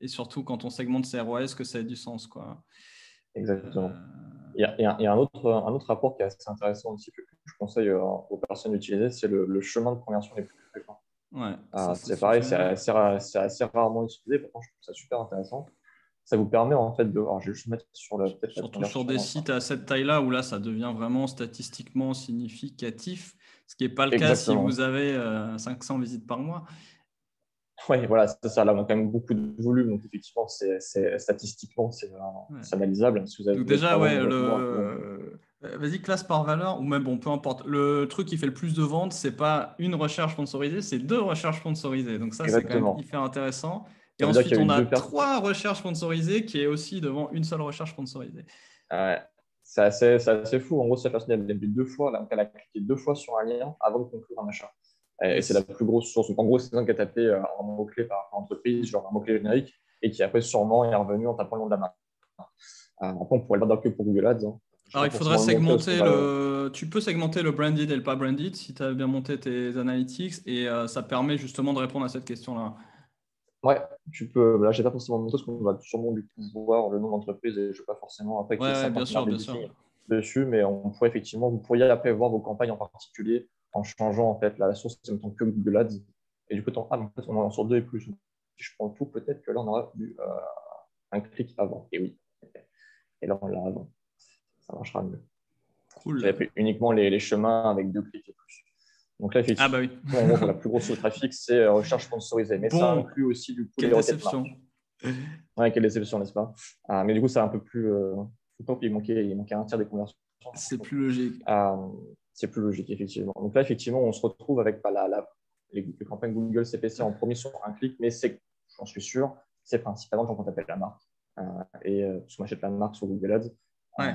et surtout quand on segmente ces ROS que ça ait du sens, quoi.
Exactement. Il y a un autre rapport qui est assez intéressant aussi que je conseille aux personnes d'utiliser, c'est le chemin de conversion les plus fréquents.
Ouais,
c'est pareil, c'est assez rarement utilisé, pourtant je trouve ça super intéressant. Ça vous permet en fait de. Alors, je vais juste mettre sur
surtout sur des sites à cette taille-là où là ça devient vraiment statistiquement significatif, ce qui n'est pas le cas si vous avez 500 visites par mois.
Oui, voilà, c'est ça. Là, on a quand même beaucoup de volume, donc effectivement, statistiquement, c'est analysable. Si vous avez
donc déjà, vas-y, classe par valeur, ou même, bon, peu importe. Le truc qui fait le plus de ventes, c'est pas une recherche sponsorisée, c'est 2 recherches sponsorisées. Donc ça, c'est quand même hyper intéressant. Et ensuite, on a 3 recherches sponsorisées qui est aussi devant une seule recherche sponsorisée.
Ouais. C'est assez fou. En gros, cette personne, elle a vu 2 fois, donc elle a cliqué 2 fois sur un lien avant de conclure un achat. Et c'est la plus grosse source. Donc, en gros, c'est quelqu'un qui a tapé un mot-clé par entreprise, genre un mot-clé générique, et qui après sûrement est revenu en tapant le nom de la marque. Après, on pourrait le voir que pour Google Ads. Hein.
Alors, il faudrait segmenter tu peux segmenter le branded et le pas branded si tu as bien monté tes analytics, et ça permet justement de répondre à cette question-là.
Ouais, tu peux. Là, je n'ai pas forcément montré parce qu'on va sûrement du coup voir le nom d'entreprise et je ne vais pas forcément après qu'il y ait 50 milliards d'éditing dessus, mais on pourrait effectivement, vous pourriez après voir vos campagnes en particulier en changeant en fait la source en même temps que Google Ads. Et du coup, en fait, on en est sur 2 et plus. Si je prends tout, peut-être que là, on aura eu un clic avant. Et oui. Et là, on l'a avant. Ça marchera mieux.
Cool.
J'avais pris uniquement les chemins avec 2 clics et plus. Donc là, effectivement, en gros, la plus grosse source de trafic, c'est recherche sponsorisée. Mais ça inclut aussi du coup
les requêtes marques.
Ouais, quelle déception, n'est-ce pas? Mais du coup, c'est un peu plus. Il manquait un tiers des conversions.
C'est plus logique.
C'est plus logique, effectivement. Donc là, effectivement, on se retrouve avec les campagnes Google CPC en premier sur un clic, mais j'en suis sûr, c'est principalement quand on tape la marque. Et parce qu'on achète la marque sur Google Ads,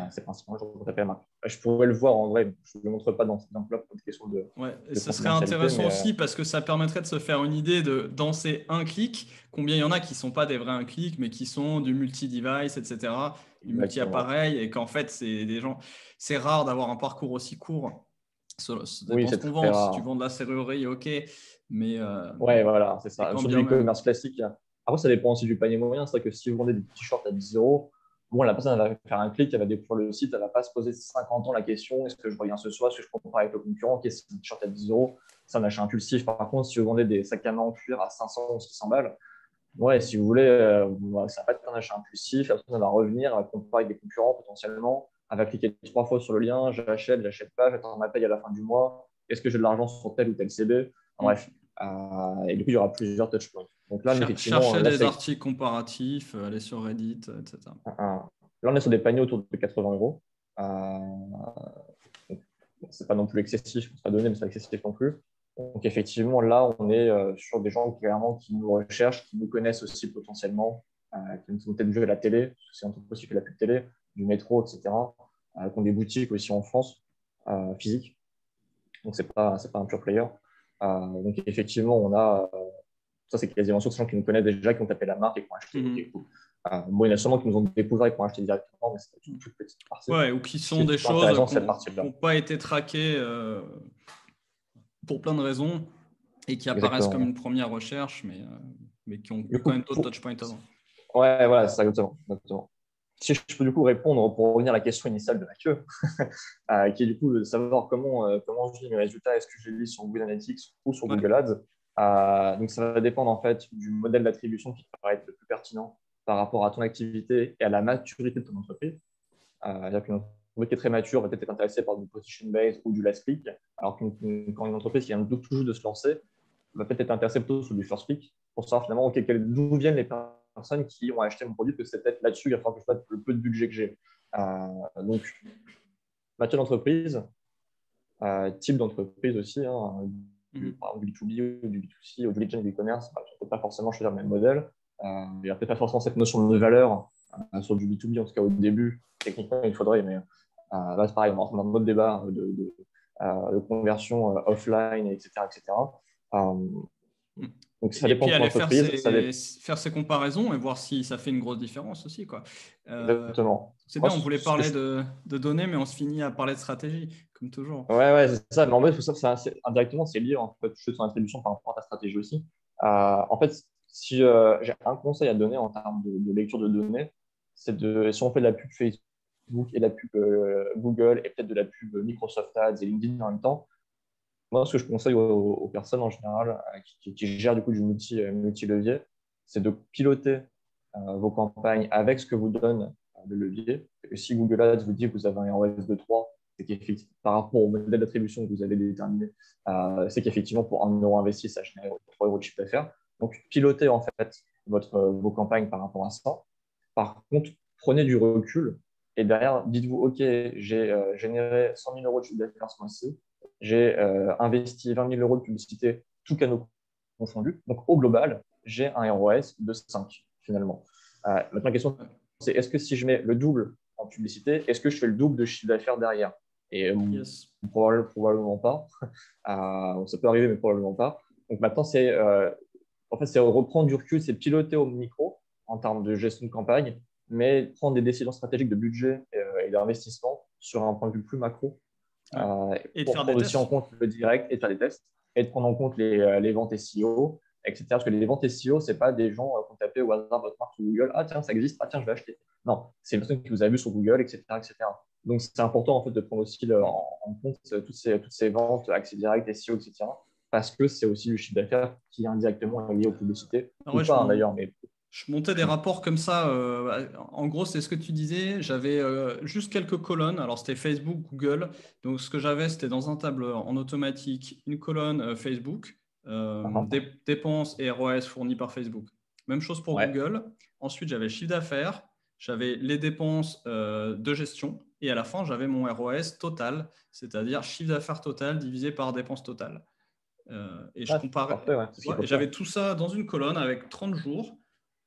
c'est principalement quand on tape la marque. Je pourrais le voir en vrai, je ne le montre pas dans cette exemple-là pour une question de.
Et ce serait intéressant aussi parce que ça permettrait de se faire une idée dans ces un clic, combien il y en a qui ne sont pas des vrais un clic, mais qui sont du multi-device, etc., du multi-appareil, et qu'en fait, c'est des gens. C'est rare d'avoir un parcours aussi court. Ça dépend ce qu'on vend. Si tu vends de la serrurerie, ok. Mais.
Ouais, voilà, c'est ça. Sur du e-commerce classique. Après, ça dépend aussi du panier moyen. C'est vrai que si vous vendez des t-shirts à 10 €, bon, la personne elle va faire un clic, elle va découvrir le site, elle ne va pas se poser 50 ans la question est-ce que je reviens ce soir, est-ce que je compare avec le concurrent, qu'est-ce que c'est un t-shirt à 10 €, c'est un achat impulsif. Par contre, si vous vendez des sacs à main en cuir à 500 ou 600 balles, ouais, si vous voulez, ça va pas être un achat impulsif. La personne va revenir, elle va comparer avec des concurrents potentiellement, elle va cliquer 3 fois sur le lien, j'achète pas, j'attends ma paye à la fin du mois, est-ce que j'ai de l'argent sur tel ou tel CB, bref. Et du coup, il y aura plusieurs touchpoints. Donc là, effectivement,
chercher des articles comparatifs, aller sur Reddit, etc.
Là, on est sur des paniers autour de 80 €. C'est pas non plus excessif, c'est pas donné, mais c'est pas excessif non plus. Donc effectivement, là, on est sur des gens clairement qui nous recherchent, qui nous connaissent aussi potentiellement, qui nous ont peut-être vu à la télé, parce que c'est un truc aussi qui fait la pub télé, du métro, etc., qui ont des boutiques aussi en France, physiques. Donc c'est pas un pure player. Donc effectivement, on a ça, c'est quasiment sûr, ces gens qui nous connaissent déjà, qui ont tapé la marque et qui ont acheté. Bon, il y en a sûrement qui nous ont découvert et qui ont acheté directement, mais c'est une toute petite partie.
Ouais, ou qui sont des choses qui n'ont pas été traquées pour plein de raisons et qui apparaissent comme une première recherche, mais qui ont eu quand même d'autres touchpoints avant.
Ouais, voilà, c'est ça, exactement. si je peux du coup répondre pour revenir à la question initiale de Mathieu, qui est du coup de savoir comment je lis mes résultats, est-ce que je les lis sur Google Analytics ou sur
Ouais.
Google Ads. Donc ça va dépendre en fait du modèle d'attribution qui te paraît être le plus pertinent par rapport à ton activité et à la maturité de ton entreprise. C'est-à-dire qu'une entreprise qui est très mature va peut-être être intéressée par du position base ou du last click, alors quand une entreprise qui vient tout juste de se lancer va peut-être être intéressée plutôt sur du first click pour savoir finalement d'où viennent les personnes qui ont acheté mon produit, que c'est peut-être là-dessus qu'il va falloir que je fasse le peu de budget que j'ai. Donc, matière d'entreprise, type d'entreprise aussi, hein, par exemple du B2B ou du B2C ou du lead gen et du e-commerce, je ne peux pas forcément choisir le même modèle. Il n'y a peut-être pas forcément cette notion de valeur sur du B2B, en tout cas au début. Techniquement, il faudrait, mais là, c'est pareil, on rentre dans un autre débat de conversion offline, etc. etc. Donc, ça
Et
dépend
puis
de ton
aller faire
entreprise.
faire ses comparaisons et voir si ça fait une grosse différence aussi, quoi.
Exactement.
C'est
Moi,
bien, on voulait parler de données, mais on se finit à parler de stratégie, comme toujours.
Ouais, c'est ça. Mais en fait, tout ça, indirectement, c'est lié en fait, je fais ton attribution par rapport à ta stratégie aussi. En fait, si j'ai un conseil à donner en termes de lecture de données, c'est si on fait de la pub Facebook et de la pub Google et peut-être de la pub Microsoft Ads et LinkedIn en même temps, moi, ce que je conseille aux personnes en général qui gèrent du coup du multi-levier, c'est de piloter vos campagnes avec ce que vous donne le levier. Et si Google Ads vous dit que vous avez un ROS de 3, c'est qu'effectivement, par rapport au modèle d'attribution que vous avez déterminé, c'est qu'effectivement, pour 1 € investi, ça génère 3 € de chiffre d'affaires. Donc, pilotez en fait vos campagnes par rapport à ça. Par contre, prenez du recul et derrière, dites-vous, OK, j'ai généré 100 000 € de chiffre d'affaires ce mois-ci, j'ai investi 20 000 € de publicité, tout canaux confondus. Donc, au global, j'ai un ROS de 5 finalement. Maintenant, la question, c'est est-ce que si je mets le double en publicité, est-ce que je fais le double de chiffre d'affaires derrière? Et
Yes.
probablement pas. Ça peut arriver, mais probablement pas. Donc maintenant, en fait, c'est reprendre du recul, c'est piloter au micro en termes de gestion de campagne, mais prendre des décisions stratégiques de budget et d'investissement sur un point de vue plus macro
Ouais. Et de
pour
faire des
prendre aussi en
tests.
compte le direct et de faire des tests et de prendre en compte les ventes SEO, etc. Parce que les ventes SEO, ce n'est pas des gens qui ont tapé au hasard votre marque sur Google. Ah, tiens, ça existe. Ah, tiens, je vais acheter. Non, c'est une personne qui vous a vu sur Google, etc. etc. Donc, c'est important en fait, de prendre aussi en compte toutes ces ventes, accès direct, SEO, etc. Parce que c'est aussi le chiffre d'affaires qui est indirectement lié aux publicités.
Ah
Ou
ouais,
pas, hein, d'ailleurs, mais
je montais des rapports comme ça. En gros, c'est ce que tu disais. J'avais juste quelques colonnes. Alors, c'était Facebook, Google. Donc, ce que j'avais, c'était dans un tableur en automatique une colonne Facebook, dépenses et ROS fournis par Facebook. Même chose pour
ouais.
Google. Ensuite, j'avais chiffre d'affaires, j'avais les dépenses de gestion. Et à la fin, j'avais mon ROS total, c'est-à-dire chiffre d'affaires total divisé par dépenses totales. Et je comparais.
Parfait, ouais. C'est ce qu'il faut
Et
faire.
j'avais tout ça dans une colonne avec 30 jours,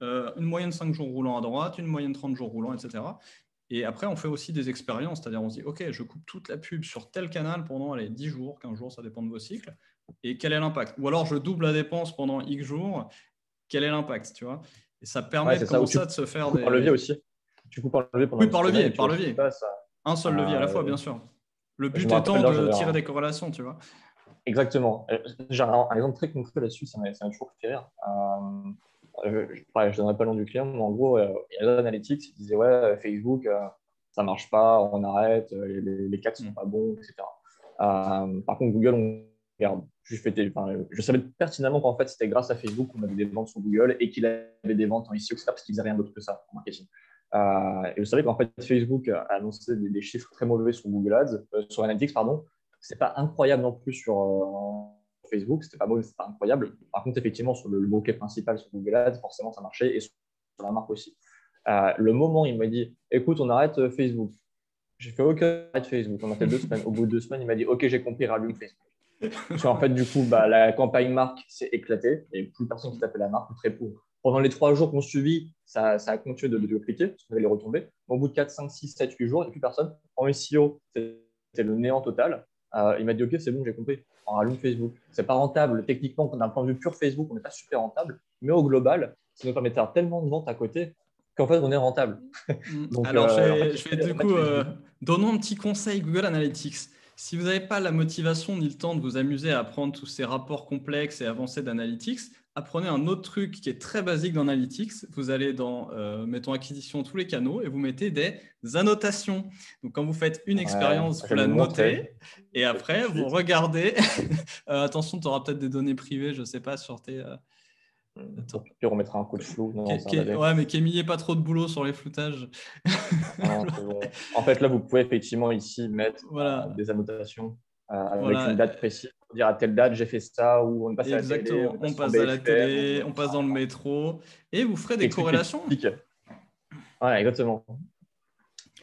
une moyenne 5 jours roulants à droite, une moyenne 30 jours roulants, etc. Et après, on fait aussi des expériences, c'est-à-dire on se dit, OK, je coupe toute la pub sur tel canal pendant 10 jours, 15 jours, ça dépend de vos cycles. Et quel est l'impact? Ou alors, je double la dépense pendant X jours, quel est l'impact, tu vois? Et ça
Ouais,
permet de
c'est ça. Ou
commencer
tu
à se faire
coupes un levier
des…
aussi. Tu coupes un levier pendant
Oui,
une semaine et tu
par
vois ce qui se
levier.
passe.
Un seul levier à la fois, bien sûr. Le
Je me
but
rappelle,
étant
là,
de
j'avais
tirer des corrélations, tu vois.
Exactement. J'ai un exemple très concret là-dessus, ça m'a toujours fait rire. Je donnerai pas le nom du client, mais en gros, il y a l'analytics, il disait ouais, Facebook, ça marche pas, on arrête, les CAC sont pas bons, etc. Par contre, Google, on regarde. Je savais pertinemment qu'en fait, c'était grâce à Facebook qu'on avait des ventes sur Google et qu'il avait des ventes en SEO, etc. parce qu'il faisait rien d'autre que ça en marketing. Et je savais qu'en fait, Facebook a annoncé des chiffres très mauvais sur Google Ads, sur Analytics, pardon. C'est pas incroyable non plus sur Facebook, c'était pas mauvais, c'était pas incroyable. Par contre, effectivement, sur le bouquet principal sur Google Ads, forcément, ça marchait et sur la marque aussi. Le moment où il m'a dit, écoute, on arrête Facebook. J'ai fait OK, arrête Facebook. On a fait 2 semaines. Au bout de 2 semaines, il m'a dit, OK, j'ai compris, rallume Facebook. Parce qu'en fait, du coup, la campagne marque s'est éclatée et plus personne qui tapait la marque, très peu. Pendant les 3 jours qu'on suivit, ça a continué de cliquer, parce qu'on avait les retombées. Au bout de 4, 5, 6, 7, 8 jours, il n'y a plus personne. En SEO, c'était le néant total. Il m'a dit OK, c'est bon, j'ai compris. On rallume Facebook. C'est pas rentable. Techniquement, d'un point de vue pur Facebook, on n'est pas super rentable. Mais au global, ça nous permet de faire tellement de ventes à côté qu'en fait, on est rentable. Donc,
alors,
en fait,
je vais du coup, donnons un petit conseil Google Analytics. Si vous n'avez pas la motivation ni le temps de vous amuser à apprendre tous ces rapports complexes et avancés d'analytics, apprenez un autre truc qui est très basique dans Analytics. Vous allez dans, mettons, acquisition, tous les canaux, et vous mettez des annotations. Donc, quand vous faites une expérience,
Je
vous
vais
la
le montrer.
notez, et après,
Tout de
vous
suite.
regardez. Attention, tu auras peut-être des données privées, je ne sais pas, sur tes…
Au
Attends.
pire, on mettra un coup de flou. Non, ça va aller.
Ouais, mais qu'Emilie n'ait pas trop de boulot sur les floutages.
Non, c'est bon. En fait, là, vous pouvez effectivement ici mettre
Voilà,
des annotations avec une
voilà.
date précise. Pour dire à telle date, j'ai fait ça, ou on passe à la télé, on
Exactement.
est
On
passé sur
passe à la
BFM,
télé,
ou
on passe dans le métro, et vous ferez des
des trucs
corrélations.
critiques. Voilà, exactement.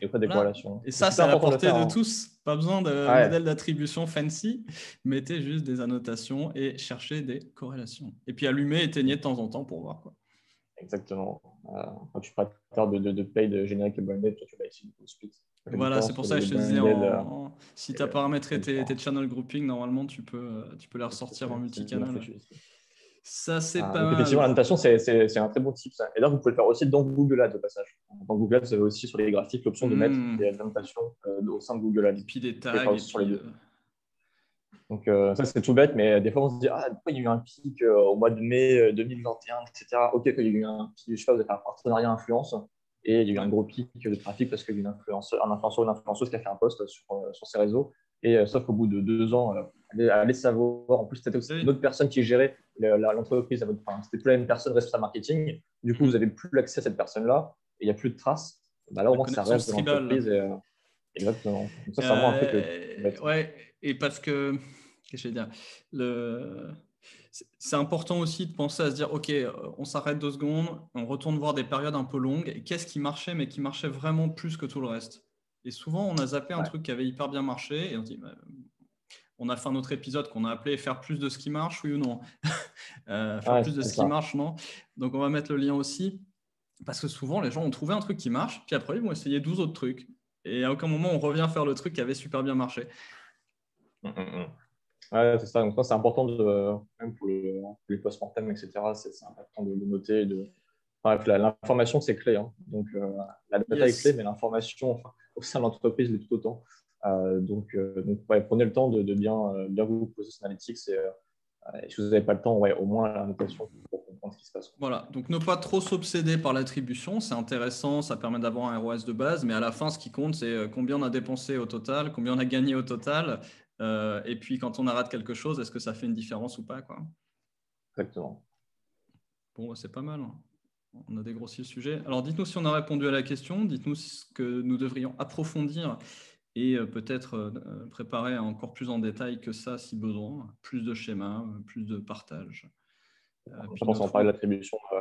Et vous faites des
Voilà.
corrélations.
Et
C'est
ça, c'est
super
à la
important de le
portée
faire.
de
Hein.
tous. Pas besoin de
Ouais,
modèle d'attribution fancy. Mettez juste des annotations et cherchez des corrélations. Et puis allumez, éteignez de temps en temps pour voir, quoi.
exactement. Quand tu prépares de paid générique et branded, toi, tu vas ici du split. Ça fait la
Voilà, c'est
différence
pour
entre
ça que
le
je te disais,
branded
si
et
tu as paramétré
la
tes
différence.
channel grouping, normalement, tu peux les ressortir en
C'est bien
multicanal.
foutu ici.
Ça, c'est pas
Donc, effectivement,
mal.
la notation, c'est un très bon tip. Ça. Et là, vous pouvez le faire aussi dans Google Ads, au passage. Dans Google Ads, vous avez aussi sur les graphiques l'option de mettre des annotations au sein de Google Ads.
Et puis des
Vous pouvez le
tags,
faire
et
aussi sur les
puis…
deux. Donc, ça, c'est tout bête, mais des fois, on se dit, ah, pourquoi il y a eu un pic au mois de mai 2021, etc. Ok, il y a eu un pic, je sais pas, vous avez fait un partenariat influence et il y a eu un
ouais.
gros pic de trafic parce qu'il y a eu un influenceur ou une influenceuse qui a fait un post sur ses réseaux. Et sauf qu'au bout de 2 ans, allez savoir, en plus, c'était une autre personne qui gérait l'entreprise, enfin, c'était plus la même personne responsable marketing. Du coup, vous n'avez plus l'accès à cette personne-là et il n'y a plus de traces. Bah, là, au
La
moins, ça
connaissance
reste de
tribale.
l'entreprise. Exactement. Donc, ça, c'est vraiment un truc bête.
Ouais, et parce que, qu'est-ce que je vais dire, c'est important aussi de penser à se dire, OK, on s'arrête 2 secondes, on retourne voir des périodes un peu longues, et qu'est-ce qui marchait, mais qui marchait vraiment plus que tout le reste. Et souvent, on a zappé un
Ouais.
truc qui avait hyper bien marché, et on se dit, on a fait un autre épisode qu'on a appelé faire plus de ce qui marche, oui ou non. Faire
Ouais,
plus de
c'est
ce qui
ça.
marche, non. Donc, on va mettre le lien aussi, parce que souvent, les gens ont trouvé un truc qui marche, puis après, ils vont essayer 12 autres trucs. Et à aucun moment, on revient faire le truc qui avait super bien marché.
Ouais, c'est ça. Donc, ça, c'est important, même pour les post-mortem, etc. C'est important de noter. Bref, l'information, c'est clé. Hein. Donc, la data est clé,
Yes.
mais l'information au sein de l'entreprise l'est tout autant. Donc ouais, prenez le temps de bien vous poser sur Analytics. Et si vous n'avez pas le temps, ouais, au moins la notation pour comprendre ce qui se passe.
Voilà, donc ne pas trop s'obséder par l'attribution, c'est intéressant, ça permet d'avoir un ROS de base, mais à la fin, ce qui compte, c'est combien on a dépensé au total, combien on a gagné au total, et puis quand on arrête quelque chose, est-ce que ça fait une différence ou pas, quoi.
Exactement.
Bon, c'est pas mal, hein. On a dégrossi le sujet. Alors, dites-nous si on a répondu à la question, dites-nous ce que nous devrions approfondir et peut-être préparer encore plus en détail que ça si besoin, plus de schémas, plus de partage.
Je pense en parler de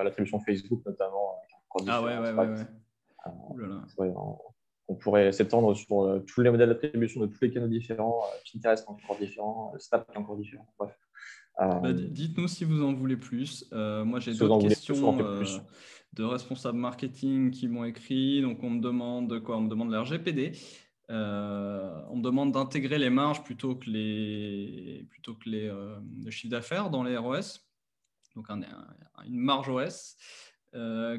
l'attribution Facebook notamment, qui est encore
Ah ouais,
différent.
ouais,
C'est
ouais,
vrai,
ouais. Ouh là là.
vrai, on pourrait s'étendre sur tous les modèles d'attribution de tous les canaux différents. Pinterest est encore différent, Snap est encore différent. Bref.
Bah, dites-nous si vous en voulez plus. Moi, j'ai
Si vous
d'autres
en voulez plus, on en
questions
fait plus.
de responsables marketing qui m'ont écrit. Donc, on me demande quoi? On me demande leur GPD. On me demande d'intégrer les marges plutôt que le chiffre d'affaires dans les ROS. Donc, une marge OS.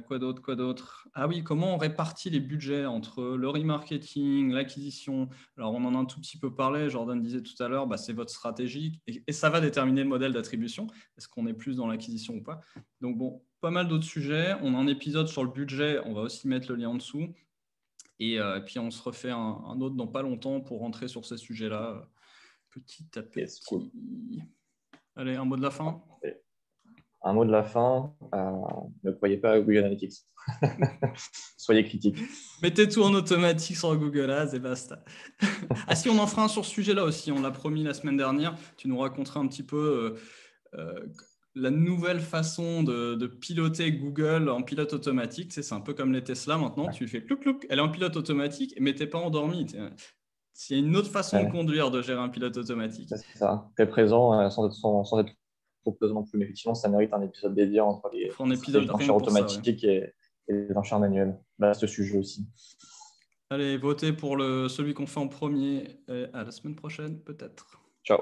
Quoi d'autre? Ah oui, comment on répartit les budgets entre le remarketing, l'acquisition? Alors, on en a un tout petit peu parlé. Jordan disait tout à l'heure, bah, c'est votre stratégie et ça va déterminer le modèle d'attribution. Est-ce qu'on est plus dans l'acquisition ou pas? Donc, bon, pas mal d'autres sujets. On a un épisode sur le budget. On va aussi mettre le lien en dessous. Et puis, on se refait un autre dans pas longtemps pour rentrer sur ces sujets-là petit à petit.
Yes, cool.
Allez, un mot de la fin?
Et un mot de la fin, ne croyez pas à Google Analytics. Soyez critiques.
Mettez tout en automatique sur Google Ads et basta. Ah si, on en fera un sur ce sujet-là aussi. On l'a promis la semaine dernière. Tu nous raconteras un petit peu la nouvelle façon de piloter Google en pilote automatique. Tu sais, c'est un peu comme les Tesla maintenant. Tu fais clouc clouc, elle est en pilote automatique, mais t'es pas endormi. S'il y a une autre façon de
Ouais,
conduire, de gérer un pilote automatique.
c'est ça. Très présent, sans être trop pesant non plus. Mais effectivement, ça mérite un épisode dédié entre
On
les
fera un
stratégies
épisode rien
d'enchères
que pour ça. Ouais.
automatiques et les enchères manuelles. Là, ce sujet aussi.
Allez, votez pour celui qu'on fait en premier. À la semaine prochaine, peut-être.
Ciao.